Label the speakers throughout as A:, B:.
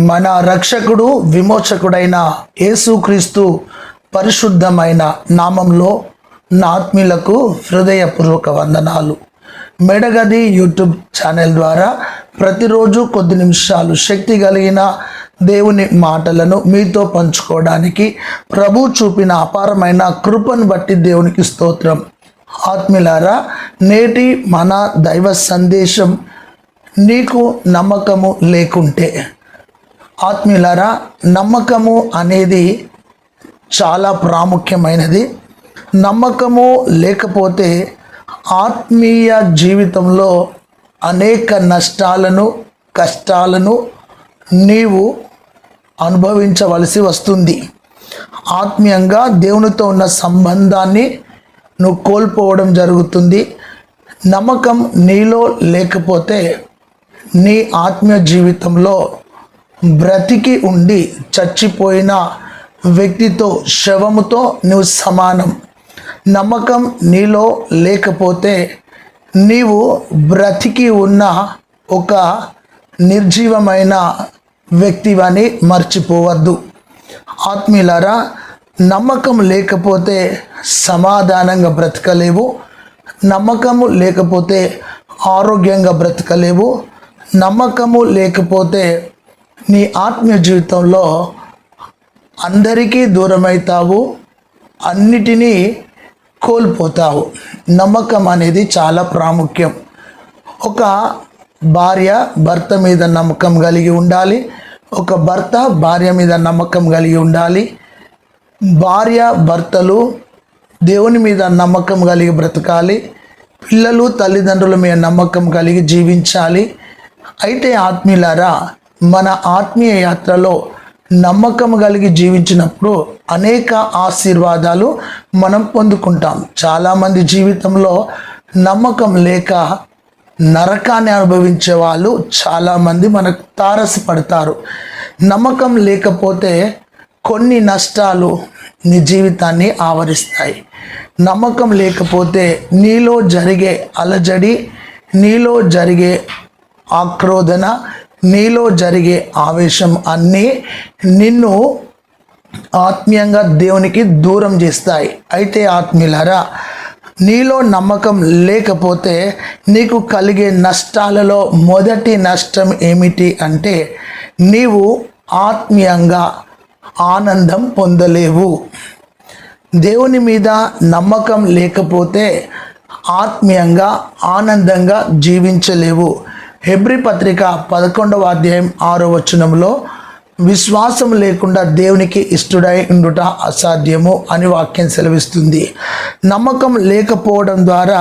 A: మన రక్షకుడు విమోచకుడైన యేసుక్రీస్తు పరిశుద్ధమైన నామంలో నా ఆత్మీయులకు హృదయపూర్వక వందనాలు. మెడగది యూట్యూబ్ ఛానల్ ద్వారా ప్రతిరోజు కొద్ది నిమిషాలు శక్తి కలిగిన దేవుని మాటలను మీతో పంచుకోవడానికి ప్రభు చూపిన అపారమైన కృపను బట్టి దేవునికి స్తోత్రం. ఆత్మీయులారా, నేటి మన దైవ సందేశం నీకు నమ్మకము లేకుంటే. ఆత్మీయులారా, నమ్మకము అనేది చాలా ప్రాముఖ్యమైనది. నమ్మకము లేకపోతే ఆత్మీయ జీవితంలో అనేక నష్టాలను కష్టాలను నీవు అనుభవించవలసి వస్తుంది. ఆత్మీయంగా దేవునితో ఉన్న సంబంధాన్ని నువ్వు కోల్పోవడం జరుగుతుంది. నమ్మకం నీలో లేకపోతే నీ ఆత్మీయ జీవితంలో బ్రతికి ఉండి చచ్చిపోయిన వ్యక్తితో, శవముతో నువ్వు సమానం. నమ్మకం నీలో లేకపోతే నీవు బ్రతికి ఉన్న ఒక నిర్జీవమైన వ్యక్తివని మర్చిపోవద్దు. ఆత్మీయులారా, నమ్మకం లేకపోతే సమాధానంగా బ్రతకలేవు. నమ్మకము లేకపోతే ఆరోగ్యంగా బ్రతకలేవు. నమ్మకము లేకపోతే నీ ఆత్మీయ జీవితంలో అందరికీ దూరమవుతావు, అన్నిటినీ కోల్పోతావు. నమ్మకం అనేది చాలా ప్రాముఖ్యం. ఒక భార్య భర్త మీద నమ్మకం కలిగి ఉండాలి. ఒక భర్త భార్య మీద నమ్మకం కలిగి ఉండాలి. భార్య భర్తలు దేవుని మీద నమ్మకం కలిగి బ్రతకాలి. పిల్లలు తల్లిదండ్రుల మీద నమ్మకం కలిగి జీవించాలి. అయితే ఆత్మీయులారా, మన ఆత్మీయ యాత్రలో నమ్మకం కలిగి జీవించినప్పుడు అనేక ఆశీర్వాదాలు మనం పొందుకుంటాం. చాలామంది జీవితంలో నమ్మకం లేక నరకాన్ని అనుభవించే వాళ్ళు చాలామంది మనకు తారసపడతారు. నమ్మకం లేకపోతే కొన్ని నష్టాలు నీ జీవితాన్ని ఆవరిస్తాయి. నమ్మకం లేకపోతే నీలో జరిగే అలజడి, నీలో జరిగే ఆక్రోధన, నీలో జరిగే ఆవేశం అన్నీ నిన్ను ఆత్మీయంగా దేవునికి దూరం చేస్తాయి. అయితే ఆత్మీయులారా, నీలో నమ్మకం లేకపోతే నీకు కలిగే నష్టాలలో మొదటి నష్టం ఏమిటి అంటే నీవు ఆత్మీయంగా ఆనందం పొందలేవు. దేవుని మీద నమ్మకం లేకపోతే ఆత్మీయంగా ఆనందంగా జీవించలేవు. హెబ్రీ పత్రిక 11వ అధ్యాయం 6వ వచనంలో విశ్వాసం లేకుండా దేవునికి ఇష్టడై ఉండుట అసాధ్యము అని వాక్యం సెలవిస్తుంది. నమ్మకం లేకపోవడం ద్వారా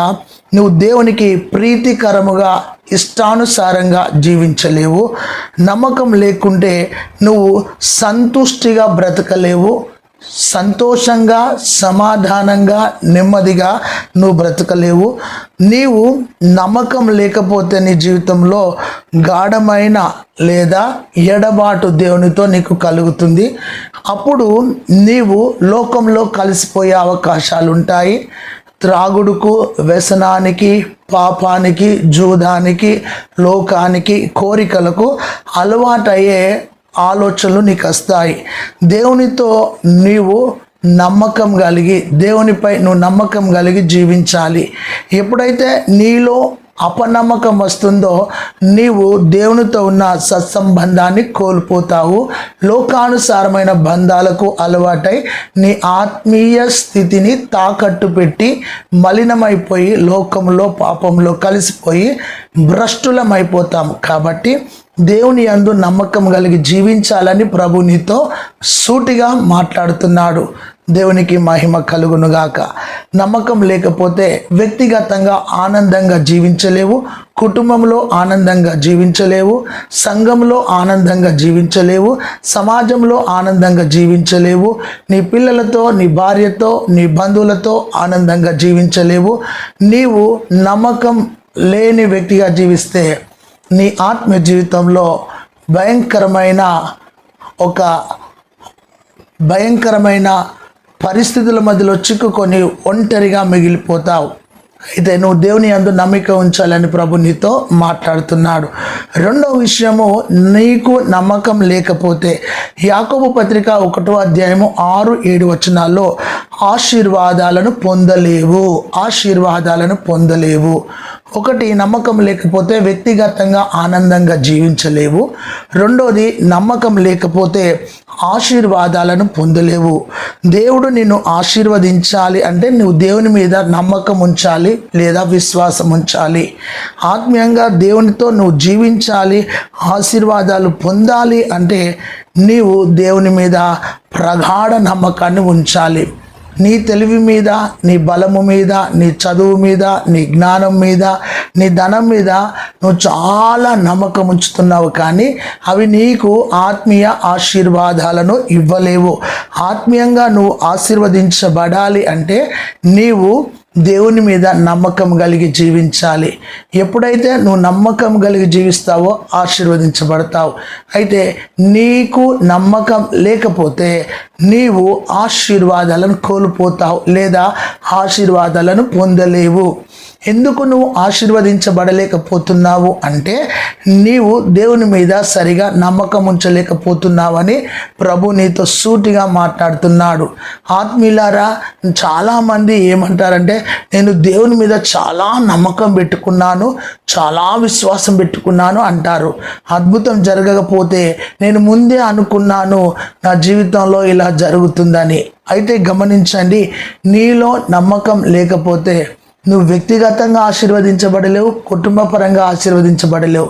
A: నువ్వు దేవునికి ప్రీతికరముగా ఇష్టానుసారంగా జీవించలేవు. నమ్మకం లేకుంటే నువ్వు సంతుష్టిగా బ్రతకలేవు. సంతోషంగా, సమాధానంగా, నెమ్మదిగా నువ్వు బ్రతకలేవు. నీవు నమ్మకం లేకపోతే నీ జీవితంలో గాఢమైన లేదా ఎడబాటు దేవునితో నీకు కలుగుతుంది. అప్పుడు నీవు లోకంలో కలిసిపోయే అవకాశాలు ఉంటాయి. త్రాగుడుకు, వ్యసనానికి, పాపానికి, జూదానికి, లోకానికి, కోరికలకు అలవాటయ్యే ఆలోచనలు నీకు వస్తాయి. దేవునితో నీవు నమ్మకం కలిగి, దేవునిపై నువ్వు నమ్మకం కలిగి జీవించాలి. ఎప్పుడైతే నీలో అపనమ్మకం వస్తుందో నీవు దేవునితో ఉన్న సత్సంబంధాన్ని కోల్పోతావు. లోకానుసారమైన బంధాలకు అలవాటై నీ ఆత్మీయ స్థితిని తాకట్టు పెట్టి మలినమైపోయి లోకంలో పాపంలో కలిసిపోయి భ్రష్టులమైపోతాం. కాబట్టి దేవుని యందు నమ్మకం కలిగి జీవించాలని ప్రభు నీతో సూటిగా మాట్లాడుతున్నాడు. దేవునికి మహిమ కలుగునుగాక. నమ్మకం లేకపోతే వ్యక్తిగతంగా ఆనందంగా జీవించలేవు, కుటుంబంలో ఆనందంగా జీవించలేవు, సంఘంలో ఆనందంగా జీవించలేవు, సమాజంలో ఆనందంగా జీవించలేవు, నీ పిల్లలతో, నీ భార్యతో, నీ బంధువులతో ఆనందంగా జీవించలేవు. నీవు నమ్మకం లేని వ్యక్తిగా జీవిస్తే నీ ఆత్మీయ జీవితంలో భయంకరమైన పరిస్థితుల మధ్యలో చిక్కుకొని ఒంటరిగా మిగిలిపోతావు. అయితే నువ్వు దేవుని యందు నమ్మిక ఉంచాలని ప్రభు నీతో మాట్లాడుతున్నాడు. రెండవ విషయము, నీకు నమ్మకం లేకపోతే యాకోబు పత్రిక 1వ అధ్యాయము 6-7 వచనాల్లో ఆశీర్వాదాలను పొందలేవు. ఒకటి, నమ్మకం లేకపోతే వ్యక్తిగతంగా ఆనందంగా జీవించలేవు. రెండోది, నమ్మకం లేకపోతే ఆశీర్వాదాలను పొందలేవు. దేవుడు నిన్ను ఆశీర్వదించాలి అంటే నువ్వు దేవుని మీద నమ్మకం ఉంచాలి లేదా విశ్వాసం ఉంచాలి. ఆత్మీయంగా దేవునితో నువ్వు జీవించాలి, ఆశీర్వాదాలు పొందాలి అంటే నీవు దేవుని మీద ప్రగాఢ నమ్మకాన్ని ఉంచాలి. నీ తెలివి మీద, నీ బలము మీద, నీ చదువు మీద, నీ జ్ఞానం మీద, నీ ధనం మీద నువ్వు చాలా నమ్మకం ఉంచుతున్నావు, కానీ అవి నీకు ఆత్మీయ ఆశీర్వాదాలను ఇవ్వలేవు. ఆత్మీయంగా నువ్వు ఆశీర్వదించబడాలి అంటే నీవు దేవుని మీద నమ్మకం కలిగి జీవించాలి. ఎప్పుడైతే నువ్వు నమ్మకం కలిగి జీవిస్తావో ఆశీర్వదించబడతావు. అయితే నీకు నమ్మకం లేకపోతే నీవు ఆశీర్వాదాలను కోల్పోతావు లేదా ఆశీర్వాదాలను పొందలేవు. ఎందుకు నువ్వు ఆశీర్వదించబడలేకపోతున్నావు అంటే నీవు దేవుని మీద సరిగా నమ్మకం ఉంచలేకపోతున్నావని ప్రభు నీతో సూటిగా మాట్లాడుతున్నాడు. ఆత్మీయులారా, చాలామంది ఏమంటారంటే నేను దేవుని మీద చాలా నమ్మకం పెట్టుకున్నాను, చాలా విశ్వాసం పెట్టుకున్నాను అంటారు. అద్భుతం జరగకపోతే నేను ముందే అనుకున్నాను నా జీవితంలో ఇలా జరుగుతుందని. అయితే గమనించండి, నీలో నమ్మకం లేకపోతే నువ్వు వ్యక్తిగతంగా ఆశీర్వదించబడలేవు, కుటుంబ పరంగా ఆశీర్వదించబడలేవు.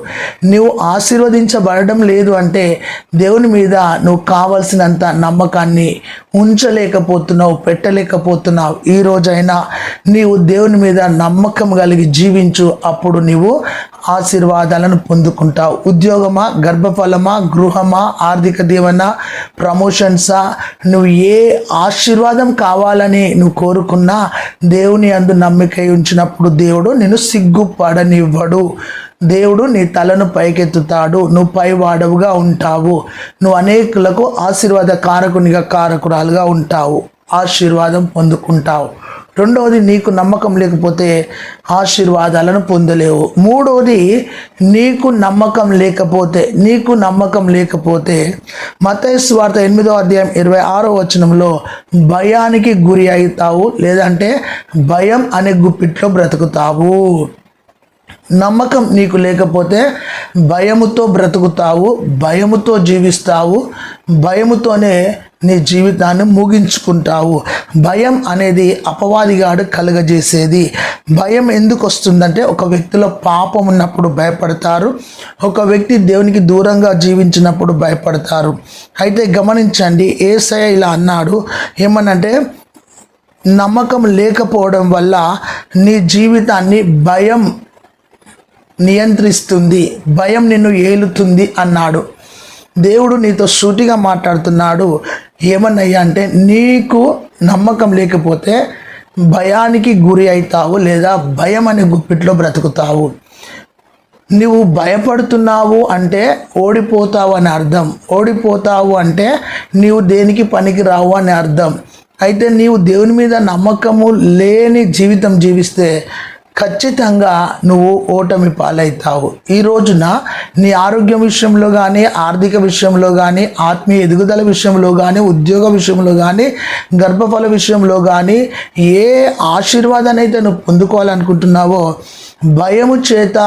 A: నువ్వు ఆశీర్వదించబడడం లేదు అంటే దేవుని మీద నువ్వు కావలసినంత నమ్మకాన్ని ఉంచలేకపోతున్నావు, పెట్టలేకపోతున్నావు. ఈ రోజైనా నీవు దేవుని మీద నమ్మకం కలిగి జీవించు, అప్పుడు నీవు ఆశీర్వాదాలను పొందుకుంటావు. ఉద్యోగమా, గర్భఫలమా, గృహమా, ఆర్థిక దీవెన, ప్రమోషన్సా, నువ్వు ఏ ఆశీర్వాదం కావాలని నువ్వు కోరుకున్నా దేవుని యందు నమ్మిక ఉంచినప్పుడు దేవుడు నిన్ను సిగ్గుపడనివ్వడు. దేవుడు నీ తలను పైకెత్తుతాడు, నువ్వు పైవాడవుగా ఉంటావు, నువ్వు అనేకులకు ఆశీర్వాద కారకురాలుగా ఉంటావు, ఆశీర్వాదం పొందుకుంటావు. రెండవది, నీకు నమ్మకం లేకపోతే ఆశీర్వాదాలను పొందలేవు. మూడవది, నీకు నమ్మకం లేకపోతే మత్తయి సువార్త 8వ అధ్యాయం 26వ వచనంలో భయానికి గురి అవుతావు, లేదంటే భయం అనే గుప్పిట్లో బ్రతుకుతావు. నమ్మకం నీకు లేకపోతే భయముతో బ్రతుకుతావు, భయముతో జీవిస్తావు, భయముతోనే నీ జీవితాన్ని ముగించుకుంటావు. భయం అనేది అపవాదిగాడు కలుగజేసేది. భయం ఎందుకు వస్తుందంటే ఒక వ్యక్తిలో పాపం ఉన్నప్పుడు భయపడతారు, ఒక వ్యక్తి దేవునికి దూరంగా జీవించినప్పుడు భయపడతారు. అయితే గమనించండి, యేసయ్య ఇలా అన్నాడు, ఏమనంటే నమ్మకం లేకపోవడం వల్ల నీ జీవితాన్ని భయం నియంత్రిస్తుంది, భయం నిన్ను ఏలుతుంది అన్నాడు. దేవుడు నీతో సూటిగా మాట్లాడుతున్నాడు. ఏమన్నయ్యా అంటే నీకు నమ్మకం లేకపోతే భయానికి గురి అవుతావు లేదా భయం అనే గుప్పిట్లో బ్రతుకుతావు. నువ్వు భయపడుతున్నావు అంటే ఓడిపోతావు అని అర్థం. ఓడిపోతావు అంటే నీవు దేనికి పనికి రావు అని అర్థం. అయితే నీవు దేవుని మీద నమ్మకము లేని జీవితం జీవిస్తే ఖచ్చితంగా నువ్వు ఓటమి పాలవుతావు. ఈ రోజున నీ ఆరోగ్యం విషయంలో కానీ, ఆర్థిక విషయంలో కానీ, ఆత్మీయ ఎదుగుదల విషయంలో కానీ, ఉద్యోగ విషయంలో కానీ, గర్భఫల విషయంలో కానీ ఏ ఆశీర్వాదాన్ని అయితే నువ్వు పొందుకోవాలనుకుంటున్నావో భయము చేత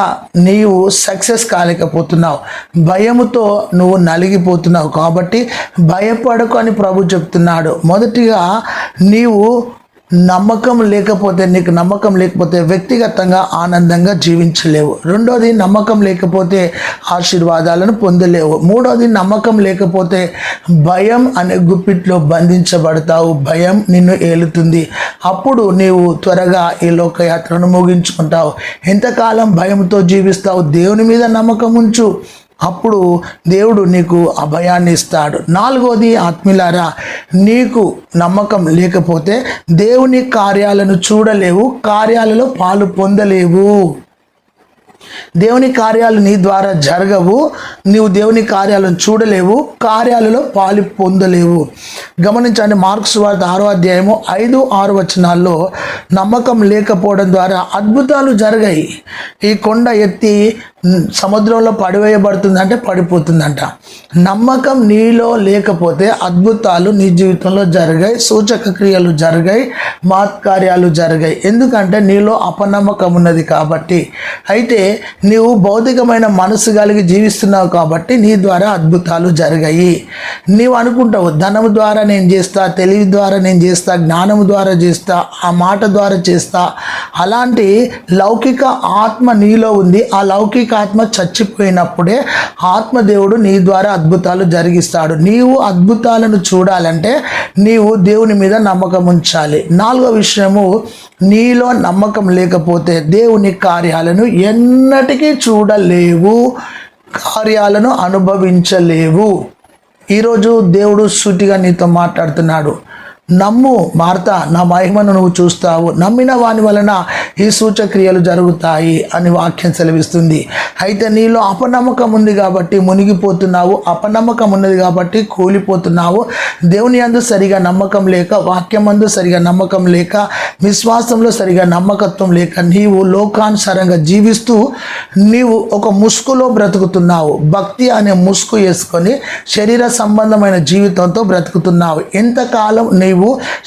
A: నీవు సక్సెస్ కాలేకపోతున్నావు, భయముతో నువ్వు నలిగిపోతున్నావు. కాబట్టి భయపడకు అని ప్రభు చెప్తున్నాడు. మొదటిగా నీవు నమ్మకం లేకపోతే, నీకు నమ్మకం లేకపోతే వ్యక్తిగతంగా ఆనందంగా జీవించలేవు. రెండోది, నమ్మకం లేకపోతే ఆశీర్వాదాలను పొందలేవు. మూడోది, నమ్మకం లేకపోతే భయం అనే గుప్పిట్లో బంధించబడతావు, భయం నిన్ను ఏలుతుంది. అప్పుడు నీవు త్వరగా ఈ లోకయాత్రను ముగించుకుంటావు. ఎంతకాలం భయంతో జీవిస్తావు? దేవుని మీద నమ్మకం ఉంచు, అప్పుడు దేవుడు నీకు అభయాన్ని ఇస్తాడు. నాలుగోది, ఆత్మీయులారా, నీకు నమ్మకం లేకపోతే దేవుని కార్యాలను చూడలేవు, కార్యాలలో పాలు పొందలేవు. దేవుని కార్యాలు నీ ద్వారా జరగవు, నీవు దేవుని కార్యాలను చూడలేవు, కార్యాలలో పాలు పొందలేవు. గమనించండి, మార్క్స్ వార్త 6వ అధ్యాయము 5-6 వచనాల్లో నమ్మకం లేకపోవడం ద్వారా అద్భుతాలు జరిగాయి. ఈ కొండ ఎత్తి సముద్రంలో పడివేయబడుతుందంటే పడిపోతుందంట. నమ్మకం నీలో లేకపోతే అద్భుతాలు నీ జీవితంలో జరిగాయి, సూచక క్రియలు జరిగాయి, మహత్కార్యాలు జరిగాయి. ఎందుకంటే నీలో అపనమ్మకం ఉన్నది కాబట్టి. అయితే నీవు భౌతికమైన మనసు కలిగి జీవిస్తున్నావు కాబట్టి నీ ద్వారా అద్భుతాలు జరిగాయి. నీవు అనుకుంటావు ధనము ద్వారా నేను చేస్తా, తెలివి ద్వారా నేను చేస్తా, జ్ఞానము ద్వారా చేస్తా, ఆ మాట ద్వారా చేస్తా. అలాంటి లౌకిక ఆత్మ నీలో ఉంది. ఆ లౌకిక ఆత్మ చచ్చిపోయినప్పుడే ఆత్మదేవుడు నీ ద్వారా అద్భుతాలు జరిగిస్తాడు. నీవు అద్భుతాలను చూడాలంటే నీవు దేవుని మీద నమ్మకం ఉంచాలి. 4వ విషయము, నీలో నమ్మకం లేకపోతే దేవుని కార్యాలను ఎన్నటికీ చూడలేవు, కార్యాలను అనుభవించలేవు. ఈరోజు దేవుడు సూటిగా నీతో మాట్లాడుతున్నాడు. నమ్ము మార్తా, నా మహిమను నువ్వు చూస్తావు, నమ్మిన వాని వలన ఈ సూచక్రియలు జరుగుతాయి అని వాక్యం సెలవిస్తుంది. అయితే నీలో అపనమ్మకం ఉంది కాబట్టి మునిగిపోతున్నావు, అపనమ్మకం ఉన్నది కాబట్టి కూలిపోతున్నావు. దేవుని యందు సరిగా నమ్మకం లేక, వాక్యం యందు సరిగా నమ్మకం లేక, విశ్వాసంలో సరిగా నమ్మకత్వం లేక నీవు లోకానుసారంగా జీవిస్తూ నీవు ఒక ముసుగులో బ్రతుకుతున్నావు. భక్తి అనే ముసుగు వేసుకొని శరీర సంబంధమైన జీవితంతో బ్రతుకుతున్నావు. ఎంతకాలం నీవు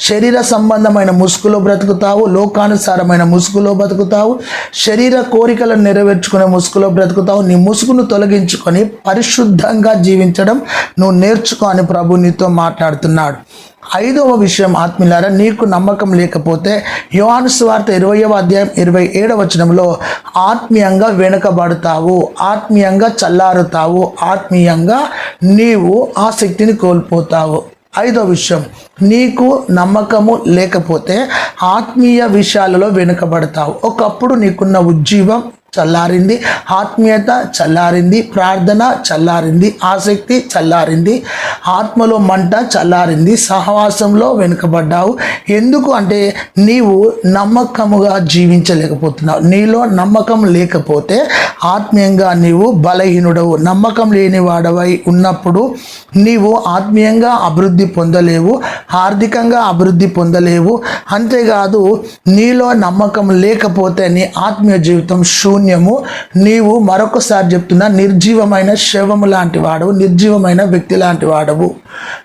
A: శరీర సంబంధమైన ముసుగులో బ్రతుకుతావు, లోకానుసారమైన ముసుగులో బ్రతుకుతావు, శరీర కోరికలను నెరవేర్చుకునే ముసుగులో బ్రతుకుతావు. నీ ముసుగును తొలగించుకొని పరిశుద్ధంగా జీవించడం నువ్వు నేర్చుకో అని ప్రభు నీతో మాట్లాడుతున్నాడు. 5వ విషయం ఆత్మీయులారా, నీకు నమ్మకం లేకపోతే యోహాను సువార్త 20వ అధ్యాయం 27వ వచనంలో ఆత్మీయంగా వెనుకబడతావు, ఆత్మీయంగా చల్లారుతావు, ఆత్మీయంగా నీవు ఆసక్తిని కోల్పోతావు. 5వ విషయం, నీకు నమ్మకము లేకపోతే ఆత్మీయ విషయాలలో వెనుకబడతావు. ఒకప్పుడు నీకున్న ఉజ్జీవం చల్లారింది, ఆత్మీయత చల్లారింది, ప్రార్థన చల్లారింది, ఆసక్తి చల్లారింది, ఆత్మలో మంట చల్లారింది, సహవాసంలో వెనుకబడ్డావు. ఎందుకు అంటే నీవు నమ్మకముగా జీవించలేకపోతున్నావు. నీలో నమ్మకం లేకపోతే ఆత్మీయంగా నీవు బలహీనుడవు. నమ్మకం లేని వాడవై ఉన్నప్పుడు నీవు ఆత్మీయంగా అభివృద్ధి పొందలేవు, ఆర్థికంగా అభివృద్ధి పొందలేవు. అంతేకాదు, నీలో నమ్మకం లేకపోతే నీ ఆత్మీయ జీవితం శూన్యము. నీవు మరొకసారి చెప్తున్నా, నిర్జీవమైన శవము లాంటి వాడవు, నిర్జీవమైన వ్యక్తి లాంటి వాడవు.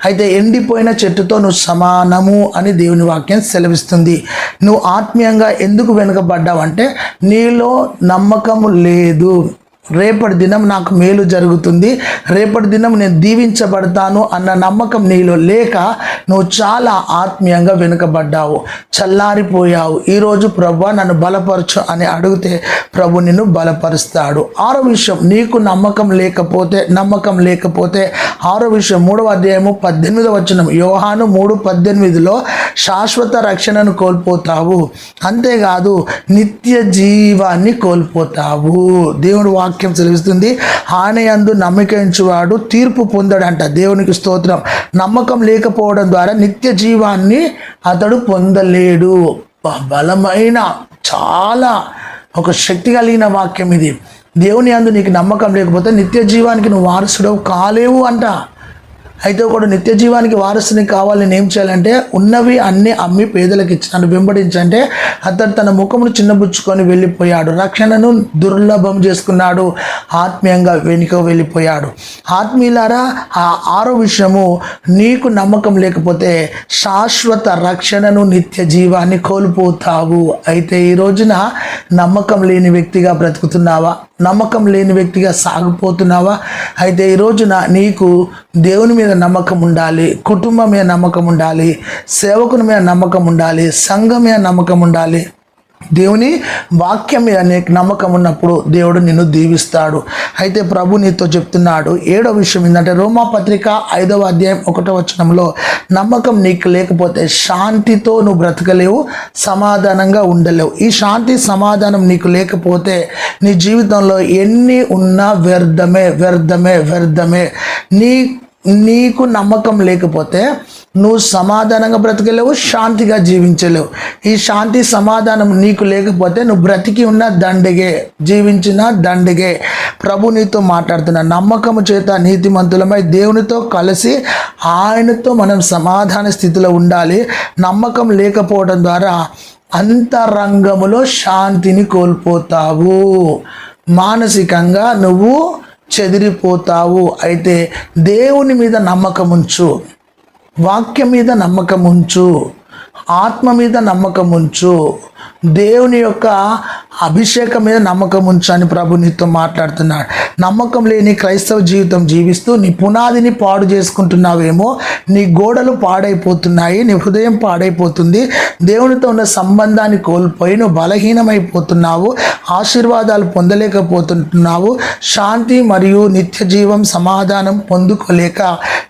A: అయితే ఎండిపోయిన చెట్టుతో నువ్వు సమానము అని దేవుని వాక్యం సెలవిస్తుంది. నువ్వు ఆత్మీయంగా ఎందుకు వెనుకబడ్డావు అంటే నీలో నమ్మకము లేదు. రేపటి దినం నాకు మేలు జరుగుతుంది, రేపటి దినం నేను దీవించబడతాను అన్న నమ్మకం నీలో లేక నువ్వు చాలా ఆత్మీయంగా వెనుకబడ్డావు, చల్లారిపోయావు. ఈరోజు ప్రభు నన్ను బలపరచు అని అడిగితే ప్రభు నిన్ను బలపరుస్తాడు. 6వ విషయం, నీకు నమ్మకం లేకపోతే 6వ విషయం 3వ అధ్యాయము 18వ వచనం, యోహాను 3:18లో శాశ్వత రక్షణను కోల్పోతావు. అంతేకాదు నిత్య జీవాన్ని కోల్పోతావు. దేవుడు వాక్యం సెలవిస్తుంది, ఆయనయందు నమ్మకం ఉంచువాడు తీర్పు పొందడంట. దేవునికి స్తోత్రం. నమ్మకం లేకపోవడం ద్వారా నిత్య జీవాన్ని అతడు పొందలేడు. బలమైన, చాలా ఒక శక్తి కలిగిన వాక్యం ఇది. దేవుని యందు నీకు నమ్మకం లేకపోతే నిత్య జీవానికి నువ్వు వారసుడు కాలేవు అంట. అయితే ఒకడు నిత్య జీవానికి వారసుని కావాలి, నేను ఏం చేయాలంటే ఉన్నవి అన్నీ అమ్మి పేదలకు ఇచ్చి నన్ను వెంబడించంటే అతడు తన ముఖమును చిన్నబుచ్చుకొని వెళ్ళిపోయాడు, రక్షణను దుర్లభం చేసుకున్నాడు, ఆత్మీయంగా వెనుక వెళ్ళిపోయాడు. ఆత్మీయులారా, ఆ 6వ విషయము, నీకు నమ్మకం లేకపోతే శాశ్వత రక్షణను, నిత్య జీవాన్ని కోల్పోతావు. అయితే ఈ రోజున నమ్మకం లేని వ్యక్తిగా బ్రతుకుతున్నావా? నమ్మకం లేని వ్యక్తిగా సాగిపోతున్నావా? అయితే ఈ రోజున నీకు దేవుని మీద నమ్మకం ఉండాలి, కుటుంబం మీద నమ్మకం ఉండాలి, సేవకుని మీద నమ్మకం ఉండాలి, సంఘం మీద నమ్మకం ఉండాలి. దేవుని వాక్యం మీద నీకు నమ్మకం ఉన్నప్పుడు దేవుడు నిన్ను దీవిస్తాడు. అయితే ప్రభు నీతో చెప్తున్నాడు. 7వ విషయం ఏంటంటే, రోమాపత్రిక 5వ అధ్యాయం 1వ వచనంలో, నమ్మకం నీకు లేకపోతే శాంతితో నువ్వు బ్రతకలేవు, సమాధానంగా ఉండలేవు. ఈ శాంతి సమాధానం నీకు లేకపోతే నీ జీవితంలో ఎన్ని ఉన్నా వ్యర్థమే. నీ నీకు నమ్మకం లేకపోతే నువ్వు సమాధానంగా బ్రతకలేవు, శాంతిగా జీవించలేవు. ఈ శాంతి సమాధానం నీకు లేకపోతే నువ్వు బ్రతికి ఉన్న దండగే, జీవించిన దండగే. ప్రభు నీతో మాట్లాడుతున్న నమ్మకము చేత నీతిమంతులమై దేవునితో కలిసి ఆయనతో మనం సమాధాన స్థితిలో ఉండాలి. నమ్మకం లేకపోవడం ద్వారా అంతరంగములో శాంతిని కోల్పోతావు, మానసికంగా నువ్వు చెదిరిపోతావు. అయితే దేవుని మీద నమ్మకం ఉంచు, వాక్యం మీద నమ్మకం ఉంచు, ఆత్మ మీద నమ్మకం ఉంచు, దేవుని యొక్క అభిషేకం మీద నమ్మకం ఉంచు అని ప్రభు నీతో మాట్లాడుతున్నాడు. నమ్మకం లేని క్రైస్తవ జీవితం జీవిస్తూ నీ పునాదిని పాడు చేసుకుంటున్నావేమో, నీ గోడలు పాడైపోతున్నాయి, నీ హృదయం పాడైపోతుంది, దేవునితో ఉన్న సంబంధాన్ని కోల్పోయి నువ్వు బలహీనమైపోతున్నావు, ఆశీర్వాదాలు పొందలేకపోతున్నావు, శాంతి మరియు నిత్య జీవం సమాధానం పొందుకోలేక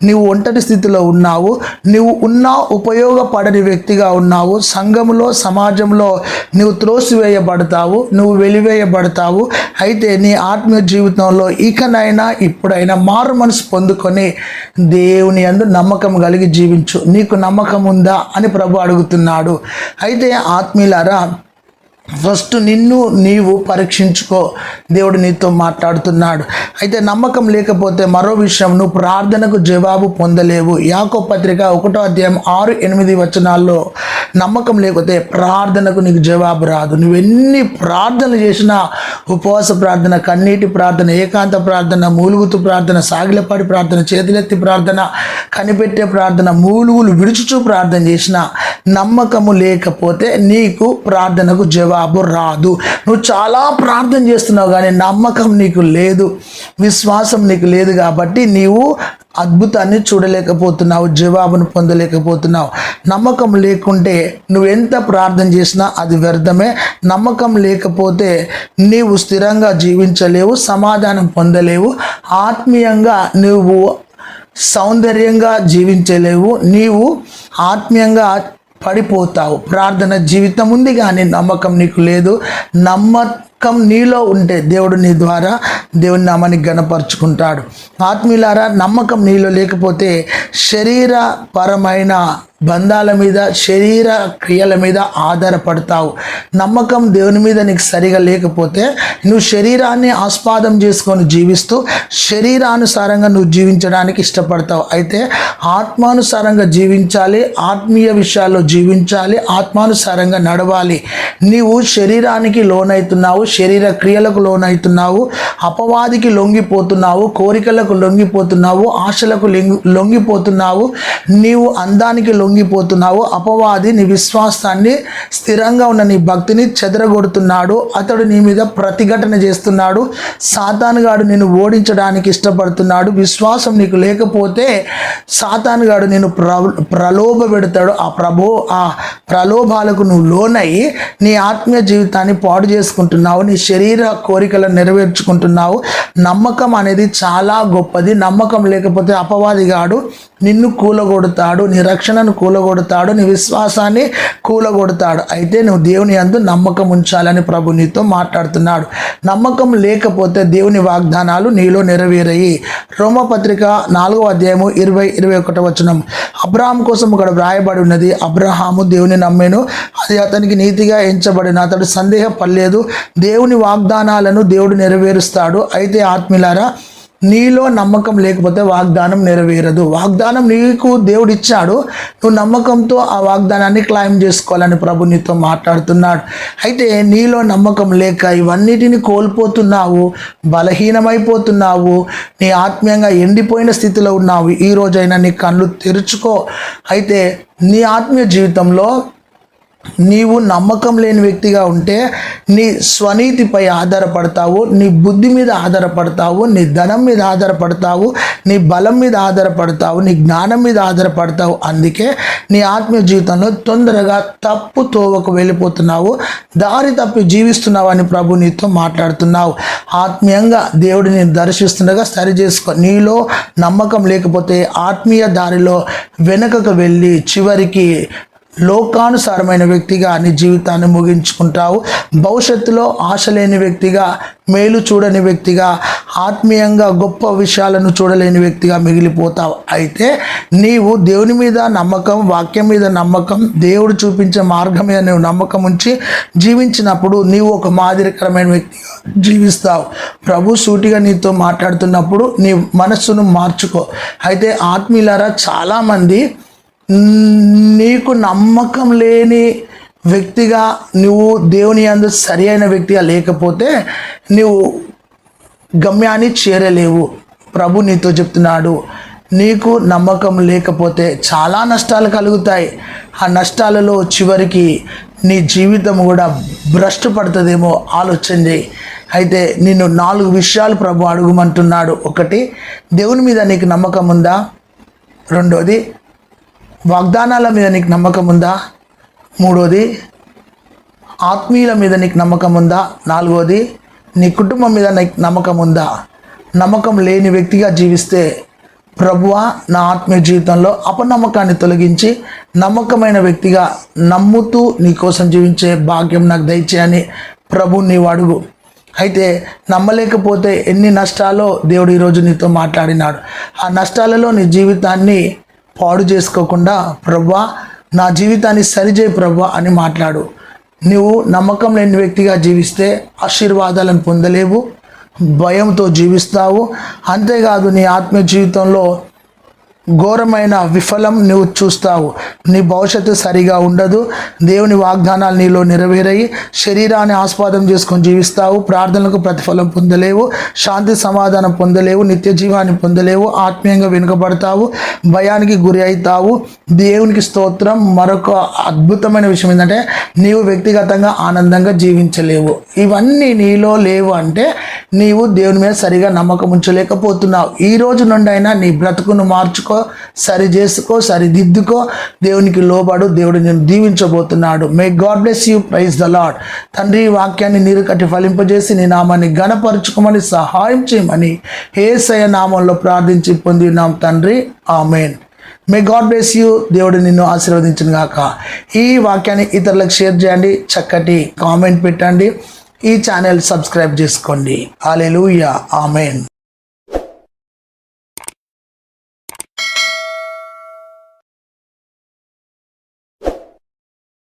A: నీవు ఒంటరి స్థితిలో ఉన్నావు. నువ్వు ఉన్నా ఉపయోగపడని వ్యక్తిగా ఉన్నావు. సంఘములో సమాజంలో నువ్వు త్రోసివేయబడతావు, నువ్వు వెలివేయబడతావు. అయితే నీ ఆత్మీయ జీవితంలో ఇకనైనా ఇప్పుడైనా మారు మనసు పొందుకొని దేవుని యందు నమ్మకం కలిగి జీవించు. నీకు నమ్మకం ఉందా అని ప్రభు అడుగుతున్నాడు. అయితే ఆత్మీయులారా, ఫస్ట్ నిన్ను నీవు పరీక్షించుకో. దేవుడు నీతో మాట్లాడుతున్నాడు. అయితే నమ్మకం లేకపోతే మరో విషయం, నువ్వు ప్రార్థనకు జవాబు పొందలేవు. యాకోబు పత్రిక 1వ అధ్యాయం 6-8 వచనాల్లో నమ్మకం లేకపోతే ప్రార్థనకు నీకు జవాబు రాదు. నువ్వు ఎన్ని ప్రార్థనలు చేసినా, ఉపవాస ప్రార్థన, కన్నీటి ప్రార్థన, ఏకాంత ప్రార్థన, మూలుగుతూ ప్రార్థన, సాగిలపాడి ప్రార్థన, చేతులెత్తి ప్రార్థన, కనిపెట్టే ప్రార్థన, మూలుగులు విడుచుచూ ప్రార్థన చేసినా నమ్మకము లేకపోతే నీకు ప్రార్థనకు జవాబు రాదు. నువ్వు చాలా ప్రార్థన చేస్తున్నావు కానీ నమ్మకం నీకు లేదు, విశ్వాసం నీకు లేదు. కాబట్టి నీవు అద్భుతాన్ని చూడలేకపోతున్నావు, జవాబును పొందలేకపోతున్నావు. నమ్మకం లేకుంటే నువ్వు ఎంత ప్రార్థన చేసినా అది వ్యర్థమే. నమ్మకం లేకపోతే నీవు స్థిరంగా జీవించలేవు, సమాధానం పొందలేవు, ఆత్మీయంగా నువ్వు సౌందర్యంగా జీవించలేవు, నీవు ఆత్మీయంగా పడిపోతావు. ప్రార్థన జీవితం ఉంది కానీ నమ్మకం నీకు లేదు. నమ్మకం నీలో ఉంటే దేవుడు నీ ద్వారా దేవుని నామాన్ని ఘనపరుచుకుంటాడు. ఆత్మీయులారా, నమ్మకం నీలో లేకపోతే శరీరపరమైన బంధాల మీద, శరీర క్రియల మీద ఆధారపడతావు. నమ్మకం దేవుని మీద నీకు సరిగా లేకపోతే నువ్వు శరీరాన్ని ఆస్పాదం చేసుకొని జీవిస్తూ శరీరానుసారంగా నువ్వు జీవించడానికి ఇష్టపడతావు. అయితే ఆత్మానుసారంగా జీవించాలి, ఆత్మీయ విషయాల్లో జీవించాలి, ఆత్మానుసారంగా నడవాలి. నీవు శరీరానికి లోనవుతున్నావు, శరీర క్రియలకు లోనవుతున్నావు, అపవాదికి లొంగిపోతున్నావు, కోరికలకు లొంగిపోతున్నావు, ఆశలకు లొంగిపోతున్నావు, నీవు అందానికి లొంగిపోతున్నావు. అపవాది నీ విశ్వాసాన్ని, స్థిరంగా ఉన్న నీ భక్తిని చెదరగొడుతున్నాడు. అతడు నీ మీద ప్రతిఘటన చేస్తున్నాడు. సాతానుగాడు నిన్ను ఓడించడానికి ఇష్టపడుతున్నాడు. విశ్వాసం నీకు లేకపోతే సాతానుగాడు నిన్ను ప్రలోభ పెడతాడు. ఆ ప్రలోభాలకు నువ్వు లోనయ్యి నీ ఆత్మీయ జీవితాన్ని పాడు చేసుకుంటున్నావు, నీ శరీర కోరికలను నెరవేర్చుకుంటున్నావు. నమ్మకం అనేది చాలా గొప్పది. నమ్మకం లేకపోతే అపవాదిగాడు నిన్ను కూలగొడతాడు, నీ రక్షణను కూలగొడతాడు, నీ విశ్వాసాన్ని కూలగొడతాడు. అయితే నువ్వు దేవుని యందు నమ్మకం ఉంచాలని ప్రభు నీతో మాట్లాడుతున్నాడు. నమ్మకం లేకపోతే దేవుని వాగ్దానాలు నీలో నెరవేరాయి. రోమపత్రిక 4వ అధ్యాయము 20-21 వచనం. అబ్రహాం కోసం ఇక్కడ వ్రాయబడి ఉన్నది, అబ్రహాము దేవుని నమ్మెను, అది అతనికి నీతిగా ఎంచబడిన, అతడు సందేహపడలేదు, దేవుని వాగ్దానాలను దేవుడు నెరవేరుస్తాడు. అయితే ఆత్మీయులారా, నీలో నమ్మకం లేకపోతే వాగ్దానం నెరవేరదు. వాగ్దానం నీకు దేవుడు ఇచ్చాడు, నువ్వు నమ్మకంతో ఆ వాగ్దానాన్ని క్లైమ్ చేసుకోవాలని ప్రభు నీతో మాట్లాడుతున్నాడు. అయితే నీలో నమ్మకం లేక ఇవన్నిటిని కోల్పోతున్నావు, బలహీనమైపోతున్నావు, నీ ఆత్మీయంగా ఎండిపోయిన స్థితిలో ఉన్నావు. ఈ రోజైనా నీ కళ్ళు తెరుచుకో. అయితే నీ ఆత్మీయ జీవితంలో నీవు నమ్మకం లేని వ్యక్తిగా ఉంటే నీ స్వనీతిపై ఆధారపడతావు, నీ బుద్ధి మీద ఆధారపడతావు, నీ ధనం మీద ఆధారపడతావు, నీ బలం మీద ఆధారపడతావు, నీ జ్ఞానం మీద ఆధారపడతావు. అందుకే నీ ఆత్మీయ జీవితంలో తొందరగా తప్పు తోవకు వెళ్ళిపోతున్నావు, దారి తప్పి జీవిస్తున్నావు అని ప్రభు నీతో మాట్లాడుతున్నావు. ఆత్మీయంగా దేవుడిని దర్శిస్తుండగా సరి చేసుకో. నీలో నమ్మకం లేకపోతే ఆత్మీయ దారిలో వెనుకకు వెళ్ళి చివరికి లోకానుసారమైన వ్యక్తిగా నీ జీవితాన్ని ముగించుకుంటావు. భవిష్యత్తులో ఆశ లేని వ్యక్తిగా, మేలు చూడని వ్యక్తిగా, ఆత్మీయంగా గొప్ప విషయాలను చూడలేని వ్యక్తిగా మిగిలిపోతావు. అయితే నీవు దేవుని మీద నమ్మకం, వాక్యం మీద నమ్మకం, దేవుడు చూపించే మార్గం మీద నువ్వు నమ్మకం ఉంచి జీవించినప్పుడు నీవు ఒక మాదిరికరమైన వ్యక్తిగా జీవిస్తావు. ప్రభు సూటిగా నీతో మాట్లాడుతున్నప్పుడు నీ మనస్సును మార్చుకో. అయితే ఆత్మీయులారా, చాలామంది నీకు నమ్మకం లేని వ్యక్తిగా, నువ్వు దేవుని యందు సరి అయిన వ్యక్తిగా లేకపోతే నువ్వు గమ్యాన్ని చేరలేవు. ప్రభు నీతో చెప్తున్నాడు, నీకు నమ్మకం లేకపోతే చాలా నష్టాలు కలుగుతాయి. ఆ నష్టాలలో చివరికి నీ జీవితం కూడా భ్రష్టు పడుతుందేమో ఆలోచన చేయి. అయితే నిన్ను 4 విషయాలు ప్రభు అడుగుమంటున్నాడు. 1, దేవుని మీద నీకు నమ్మకం ఉందా? 2, వాగ్దానాల మీద నీకు నమ్మకం ఉందా? 3, ఆత్మీయుల మీద నీకు నమ్మకం ఉందా? 4, నీ కుటుంబం మీద నీకు నమ్మకం ఉందా? నమ్మకం లేని వ్యక్తిగా జీవిస్తే, ప్రభువా నా ఆత్మీయ జీవితంలో అపనమ్మకాన్ని తొలగించి నమ్మకమైన వ్యక్తిగా నమ్ముతూ నీ కోసం జీవించే భాగ్యం నాకు దయచేయని ప్రభు నీవు అడుగు. అయితే నమ్మలేకపోతే ఎన్ని నష్టాలో దేవుడు ఈరోజు నీతో మాట్లాడినాడు. ఆ నష్టాలలో నీ జీవితాన్ని పాడు చేసుకోకుండా, ప్రభువా నా జీవితాన్ని సరిచేయి ప్రభువా అని మాట్లాడు. నువ్వు నమ్మకం లేని వ్యక్తిగా జీవిస్తే ఆశీర్వాదాలను పొందలేవు, భయంతో జీవిస్తావు. అంతేకాదు నీ ఆత్మీయ జీవితంలో ఘోరమైన విఫలం నువ్వు చూస్తావు. నీ భవిష్యత్తు సరిగా ఉండదు. దేవుని వాగ్దానాలు నీలో నెరవేరాయి. శరీరాన్ని ఆస్వాదం చేసుకొని జీవిస్తావు. ప్రార్థనలకు ప్రతిఫలం పొందలేవు, శాంతి సమాధానం పొందలేవు, నిత్య జీవాన్ని పొందలేవు, ఆత్మీయంగా వెనుకబడతావు, భయానికి గురి అవుతావు. దేవునికి స్తోత్రం. మరొక అద్భుతమైన విషయం ఏంటంటే, నీవు వ్యక్తిగతంగా ఆనందంగా జీవించలేవు. ఇవన్నీ నీలో లేవు అంటే నీవు దేవుని మీద సరిగా నమ్మకం ఉంచలేకపోతున్నావు. ఈ రోజు నుండి అయినా నీ బ్రతుకును మార్చుకో, సరి చేసుకో, సరిదిద్దుకో, దేవునికి లోబడు. దేవుడు నేను దీవించబోతున్నాడు. May God bless you. Praise the Lord. తండ్రి, వాక్యాన్ని నీరు కట్టి ఫలింపజేసి నీ నామాన్ని ఘనపరచుకోమని సహాయం చేయమని యేసయ్య నామంలో ప్రార్థించి పొందినాం తండ్రి. Amen. May God bless you. దేవుడు నిన్ను ఆశీర్వదించును గాక. ఈ వాక్యాన్ని ఇతరులకు షేర్ చేయండి, చక్కటి కామెంట్ పెట్టండి, ఈ ఛానల్ సబ్స్క్రైబ్ చేసుకోండి. హల్లెలూయా. ఆమేన్.